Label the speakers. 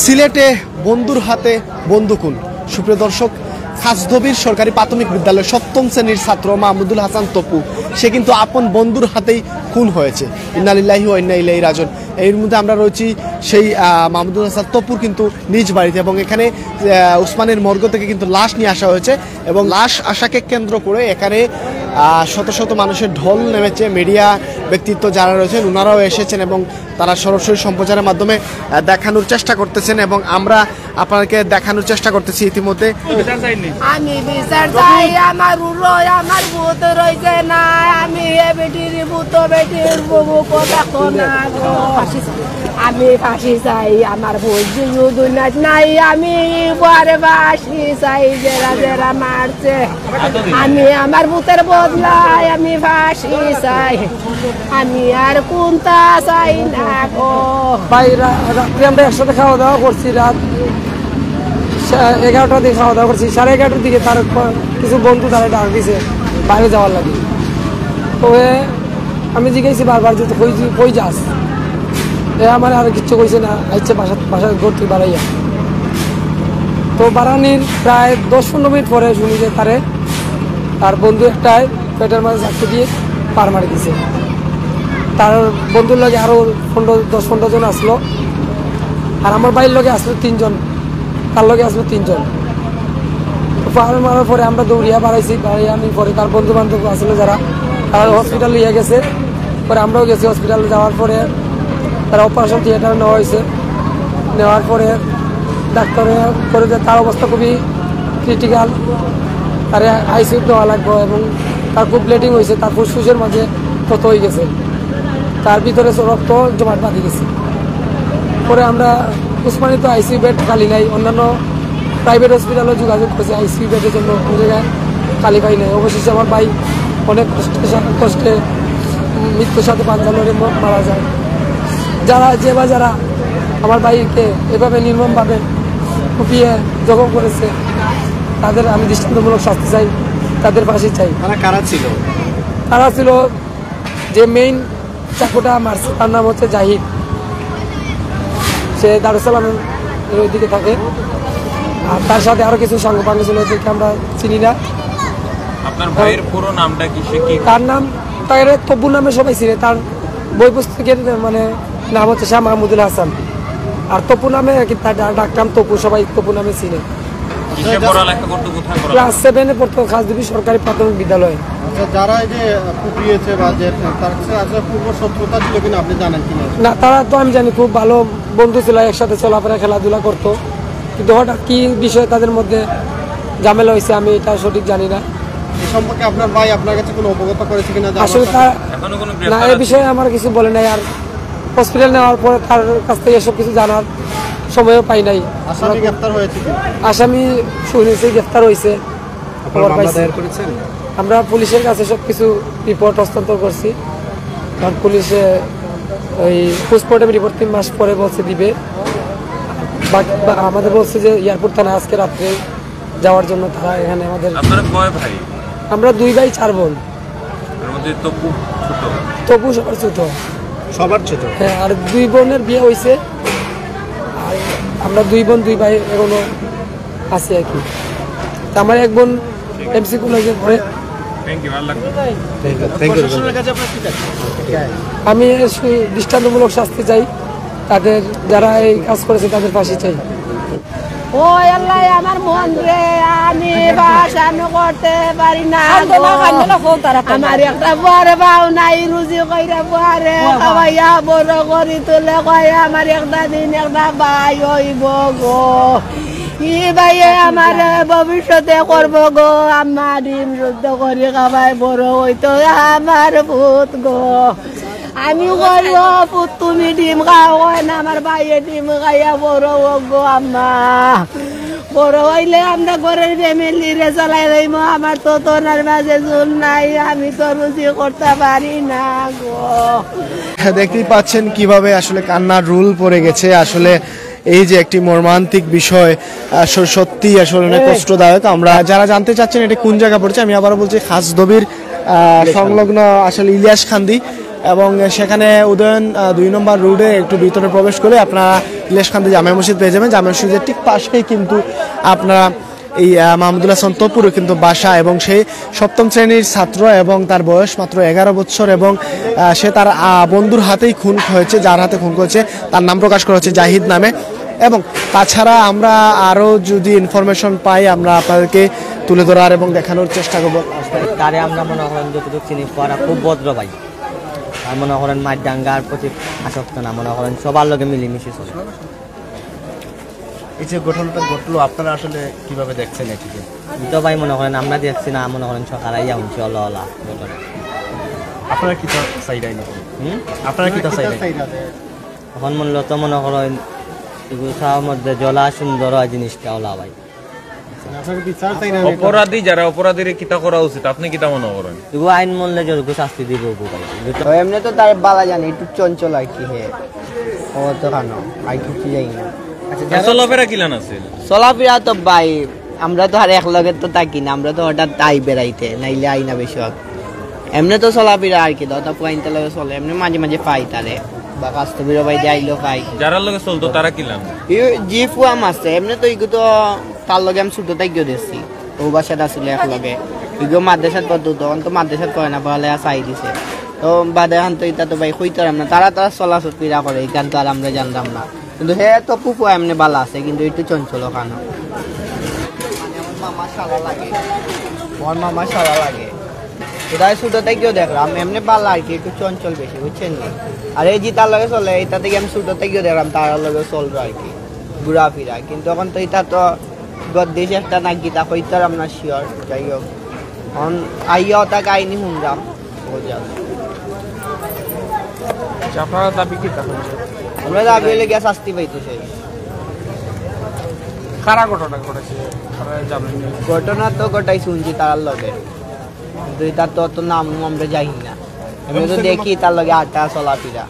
Speaker 1: সিলেটে বন্ধুর হাতে বন্দুকুন। সুপ্রিয় দর্শক, খাসদবির সরকারি প্রাথমিক বিদ্যালয়ের ৭ম শ্রেণীর ছাত্র মাহমুদুল হাসান তপু সে কিন্তু আপন বন্ধুর হাতেই খুন হয়েছে। ইন্না লিল্লাহি ওয়া ইন্না ইলাইহি রাজিউন। এর মধ্যে আমরা রয়েছি সেই মাহমুদুল হাসান তপুর কিন্তু নিজ বাড়িতে, এবং এখানে উসমানের মর্গ থেকে কিন্তু লাশ নিয়ে আসা হয়েছে, এবং লাশ আসাকে কেন্দ্র করে এখানে শত শত মানুষের ঢল নেমেছে। মিডিয়া ব্যক্তিত্ব যারা রয়েছেন ওনারাও এসেছেন এবং তারা সরাসরি সম্প্রচারের মাধ্যমে দেখানোর চেষ্টা করতেছেন, এবং আমরা আপনাদেরকে দেখানোর চেষ্টা করতেছি ইতিমধ্যে।
Speaker 2: আমি বিচার চাই, আমার আমার ভূত রয়েছে না, আমি এ বেটির ভূত বেটির কথা না, আমি ফাঁসি চাই, আমার ভূত দুনিয়াত নাই, আমি পরে ফাঁসি চাই, যারা যারা মারছে আমি আমার ভূতের বদলাই আমি ফাঁসি চাই, আমি আর কোনটা চাই না গো।
Speaker 3: ভাই রাত্রে আমরা একসাথে খাওয়া দাওয়া করছি, রাত 11টার দিকে খাওয়া দাওয়া করছি। 11:30টার দিকে তার কিছু বন্ধু তারা ডাক দিছে বাইরে যাওয়ার লাগে। তো আমি জিজ্ঞাসি বারবার যে কই যাস, আমার আর কিচ্ছু কইছে না, আইছে বাসার ঘর থেকে বাড়াইয়া। তো বাড়ানির প্রায় 10-15 মিনিট পরে শুনি যে তার বন্ধু একটাই পেটের মাঝে চাকরি দিয়ে পার মারি দিছে। তার বন্ধুর লগে আরো 10-15 জন আসলো, আর আমার বাড়ির লগে আসলো 3 জন, তার লগে আসলো 3 জন। তো পার মারার পরে আমরা দৌড়িয়া বাড়াইছি, বাড়িয়ে আমি পরে তার বন্ধু বান্ধব আসলো যারা, তারা হসপিটাল নিয়ে গেছে। পরে আমরাও গেছি হসপিটালে। যাওয়ার পরে তারা অপারেশন থিয়েটারে নেওয়া হয়েছে। নেওয়ার পরে ডাক্তারে করে যে তার অবস্থা খুবই ক্রিটিক্যাল, তার আইসিইউ নেওয়া লাগবে, এবং তার খুব ব্লিডিং হয়েছে, তার ফুসফুসের মাঝে ক্ষত হয়ে গেছে, তার ভিতরে রক্ত জমাট বাঁধে গেছে। পরে আমরা উসমানী তো আইসিইউ বেড খালি নাই, অন্যান্য প্রাইভেট হসপিটালেও যোগাযোগ করেছি আইসিইউ বেডের জন্য, কোনো জায়গায় খালি পাই নাই। অবশেষে আমার ভাই অনেক কষ্টে মৃত্যুর সাথে পাঞ্জালরে মারা যায়। যারা আমার ভাইকে এভাবে নির্মমভাবে কুপিয়ে জখম করেছে তাদের আমি দৃষ্টান্তমূলক শাস্তি চাই, তাদের ফাঁসি চাই। তারা ছিল যে মেইন চাকুটা মারছে, তার নাম হচ্ছে জাহিদ, সে দারুসালামের ওইদিকে থাকে। আর তার সাথে আরো কিছু সাংবাদিক ছিল, ওদেরকে আমরা চিনি না।
Speaker 4: আপনার ভাইয়ের পুরো নামটা কি?
Speaker 3: তার নাম তার তব্বু নামে সবাই চিনে, তার বই পুস্তকের মানে নাম হচ্ছে শাহ মাহমুদুল হাসান, আর তপু নামে তার ডাকনাম তপু, সবাই তপু নামে চিনে। ক্লাস 7-এ পড়তো খাসদবি সরকারি প্রাথমিক বিদ্যালয়ে।
Speaker 1: যারা এই যে কুপিয়েছে বা যে তার কাছে পূর্ব শত্রুতা ছিল কিনা আপনি জানেন কিনা?
Speaker 3: না, তারা তো আমি জানি খুব ভালো বন্ধু ছিল, একসাথে চলাফেরা খেলাধুলা করতো, কিন্তু হঠাৎ কি বিষয়ে তাদের মধ্যে ঝামেলা হয়েছে আমি এটা সঠিক জানি না।
Speaker 1: এই সম্পর্কে আপনার ভাই আপনার কাছে কোনো অবগত করেছে কিনা?
Speaker 3: আসলে না, এই বিষয়ে আমার কিছু বলে নাই। আর হসপিটাল নেওয়ার পরে তার কাছ থেকে এসব কিছু জানার সময়ও পাই নাই।
Speaker 1: আসামি গ্রেফতার হয়েছে কি?
Speaker 3: আসামি শুনেছি গ্রেফতার হয়েছে। আমরা পুলিশের কাছে সব কিছু রিপোর্ট হস্তান্তর করছি, কারণ পুলিশে ওই পোস্টমর্টম রিপোর্ট 3 মাস পরে বলছে দিবে। আমাদের বলছে যে এয়ারপোর্ট থানা আজকে রাত্রে যাওয়ার জন্য তারা এখানে আমাদের। আমরা 2 ভাই 4 বোন। তপু সবার ছোট। হ্যাঁ, আর 2 বোনের বিয়ে হয়েছে, আর আমরা 2 বোন 2 ভাই এখনো আছি আর কি। আমার এক বোন এমসি কলেজে পড়ে। আমি দৃষ্টান্তমূলক শাস্তি চাই, তাদের যারা এই কাজ করেছে তাদের ফাঁসি চাই।
Speaker 2: ও আল্লাহ, আমার মন রে আমি ভাষানো করতে পারি না, আমার একটা বড় বাউ নাই, রুজি কইরা বরে খাওয়াইয়া বড় করি তুলে কয় আমার একটা দিন একটা ভাই হইব গো, ই ভাইয়ে আমার ভবিষ্যতে করব গো, আমার ডিম যুদ্ধ করি খাওয়াই বড় হইতো আমার ভূত গো। আমি করবো পুত, তুমি ডিম খাও না, আমার ভাইয়ে ডিম খাইয়া বড় হোক গো। আম্মা বড় হইলে আমরা ঘরের ফ্যামিলি রে চালাই যাইব, আমার তো তোনার মাঝে চুল নাই, আমি তো রুজি করতে পারি না গো।
Speaker 1: দেখতেই পাচ্ছেন কিভাবে আসলে কান্নার রুল পড়ে গেছে। আসলে এই যে একটি মর্মান্তিক বিষয়, সত্যি আসলে অনেক কষ্টদায়ক। আমরা যারা জানতে চাচ্ছেন এটা কোন জায়গা পড়ছে, আমি আবারও বলছি খাসদবির সংলগ্ন আসলে ইলিয়াস খান্দি এবং সেখানে উদয়ন 2 নম্বর রোডে একটু ভিতরে প্রবেশ করে আপনারা ইলিশকান্দি জামে মসজিদ পেয়ে যাবেন। জামে মসজিদের ঠিক পাশেই কিন্তু আপনারা এই মাহমুদুল হাসান তপুরও কিন্তু বাসা, এবং সে 7ম শ্রেণীর ছাত্র এবং তার বয়স মাত্র 11 বছর, এবং সে তার বন্ধুর হাতেই খুন হয়েছে। যার হাতে খুন করেছে তার নাম প্রকাশ করা হচ্ছে জাহিদ নামে। এবং তাছাড়া আমরা আরও যদি ইনফরমেশন পাই আমরা আপনাদেরকে তুলে ধরার এবং দেখানোর চেষ্টা করবো।
Speaker 5: তারে আমরা মনে করেন যতটুকু চিনি পড়া খুব ভদ্র ভাই, আর মনে করেন মাঠ ডাঙ্গার প্রতি আসক্ত না, মনে করেন সবার লগে মিলেমিশে চলে।
Speaker 6: এই যে ঘটনাটা ঘটলো আপনারা আসলে কিভাবে দেখছেন এটিকে?
Speaker 5: তো ভাই মনে করেন আমরা দেখছি না, মনে করেন সকালে ইয়া উঠছি অলা অলা।
Speaker 6: আপনারা কি তা চাইরাই না? আপনারা কি তা চাইরাই?
Speaker 5: এখন মূল্য তো মনে করেন এগুলোর মধ্যে জলা সুন্দর হয় জিনিসটা ওলা ভাই।
Speaker 4: অপরাধী যারা অপরাধীর কিতা করা উচিত আপনি কিতা মনে করেন?
Speaker 5: এগুলো আইন মূল্যে যতটুকু শাস্তি দিব ভাই।
Speaker 7: এমনি তো তার বালা জানি একটু চঞ্চল আর কি হে ও তো কেন আর কিছু যাই না।
Speaker 4: চলাফেরা কিলান আছে?
Speaker 7: চলাফেরা তো ভাই আমরা তো আর এক লগে তো থাকি না, আমরা তো হঠাৎ তাই বেড়াইতে নাইলে আই না বেশি। এমনি তো চলাফেরা আর কি দাদা পুয়াইনতে লগে চলে, এমনি মাঝে মাঝে পাই তারে বা কাস্তবির ভাই আইলো পাই।
Speaker 4: যারা লগে চলতো তারা কিলান?
Speaker 7: জি ফুয়াম আছে এমনি তো ইগু তো তার লগে আমি ছোট তাই দিয়েছি, ও বাসাটা আসলে এক লগে ইগো মাদ্রাসাত পড়তো, তখন তো মাদ্রাসাত পড়ে না, পড়ালে চাই দিছে তো বাদে এখন তো এটা তো ভাই হইতাম না, তারা চলাচল ক্রীড়া করে এই গান তো আর আমরা জানতাম না। কিন্তু হে তো পুপু এমনি বালা আছে, কিন্তু একটু চঞ্চল খানো মামা সারা লাগে, আমার মামা সারা লাগে কোথায় ছোটো থেকেও দেখলাম এমনি বালা আর কি, একটু চঞ্চল বেশি বুঝছেন নি। আর এই যে তার লগে চলে এটা থেকে আমি ছোটো থেকেও দেখলাম তার লগে চলবে আর কি ঘুরাফিরা, কিন্তু এখন তো এটা তো গদ্দেশ একটা না গীতা হইতার আমরা শিওর। যাই হোক এখন আইয়াও তা কাহিনী শুনলাম বোঝা।
Speaker 6: আপনারা দাবি কি তা?
Speaker 7: আমরা দাবি হলে গিয়ে শাস্তি পাইতেছে।
Speaker 6: কারা ঘটনা ঘটেছে জানেন?
Speaker 7: ঘটনা তো গোটাই শুনছি তার লগে, কিন্তু তার তো অত নাম আমরা জানি না, আমি তো দেখি তার লগে আটা চলাফেরা।